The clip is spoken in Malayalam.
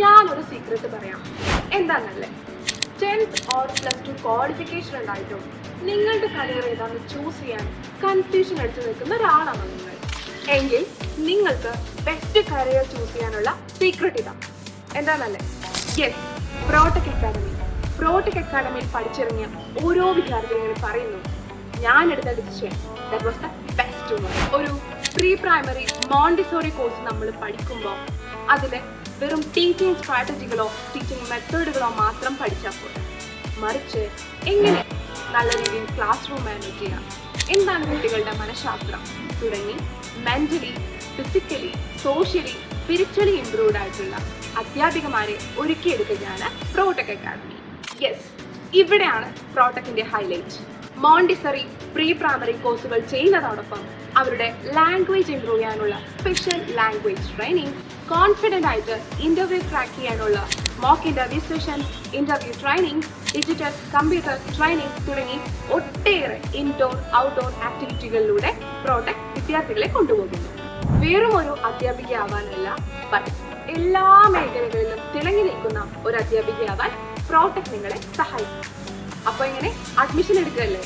ഞാനൊരു സീക്രട്ട് പറയാം. എന്താണല്ലേ, 10th ഓർ +2 ക്വാളിഫിക്കേഷൻ ഉണ്ടായിട്ടും നിങ്ങളുടെ കരിയർ ഏതാണെന്ന് ചൂസ് ചെയ്യാൻ കൺഫ്യൂഷൻ അടിച്ചു നിൽക്കുന്ന ഒരാളാണ് നിങ്ങൾ എങ്കിൽ നിങ്ങൾക്ക് ബെസ്റ്റ് കരിയർ ചൂസ് ചെയ്യാനുള്ള സീക്രട്ട് ഇതാ. എന്താണല്ലേ, യെസ്, പ്രോടെക് അക്കാഡമി. പ്രോടെക് അക്കാഡമിയിൽ പഠിച്ചിറങ്ങിയ ഓരോ വിദ്യാർത്ഥികളും പറയുന്നു, ഞാൻ എടുത്ത decision that was the best one. ഒരു പ്രീ പ്രൈമറി മോണ്ടിസോറി കോഴ്സ് നമ്മൾ പഠിക്കുമ്പോൾ അതിൽ വെറും ടീച്ചിങ് സ്ട്രാറ്റജികളോ ടീച്ചിങ് മെത്തേഡുകളോ മാത്രം പഠിച്ചാൽ പോരാ, മറിച്ച് എങ്ങനെ നല്ല രീതിയിൽ ക്ലാസ് റൂം മാനേജ് ചെയ്യാം, എന്താണ് കുട്ടികളുടെ മനഃശാസ്ത്രം തുടങ്ങി mentally, physically, socially, spiritually improved ആയിട്ടുള്ള അധ്യാപികമാരെ ഒരുക്കിയെടുക്കുകയാണ് പ്രോടെക് അക്കാഡമി. യെസ്, ഇവിടെയാണ് പ്രോടെക്കിന്റെ ഹൈലൈറ്റ്. മോണ്ടിസറി പ്രീ പ്രൈമറി കോഴ്സുകൾ ചെയ്യുന്നതോടൊപ്പം അവരുടെ ലാംഗ്വേജ് ഇംപ്രൂവ് ചെയ്യാനുള്ള സ്പെഷ്യൽ ലാംഗ്വേജ് ട്രെയിനിങ്, കോൺഫിഡൻ്റ് ആയിട്ട് ഇന്റർവ്യൂ ക്രാക്ക് ചെയ്യാനുള്ള mock interview session, interview training, digital computer training തുടങ്ങി ഒട്ടേറെ ഇൻഡോർ ഔട്ട്ഡോർ ആക്ടിവിറ്റികളിലൂടെ പ്രോടെക് വിദ്യാർത്ഥികളെ കൊണ്ടുപോകുന്നു. വെറും ഒരു അധ്യാപികയാവാനല്ല, ബട്ട് എല്ലാ മേഖലകളിലും തിളങ്ങി നിൽക്കുന്ന ഒരു അധ്യാപികയാവാൻ പ്രോടെക് നിങ്ങളെ സഹായിക്കും. അപ്പോൾ ഇങ്ങനെ അഡ്മിഷൻ എടുക്കുകയല്ലേ?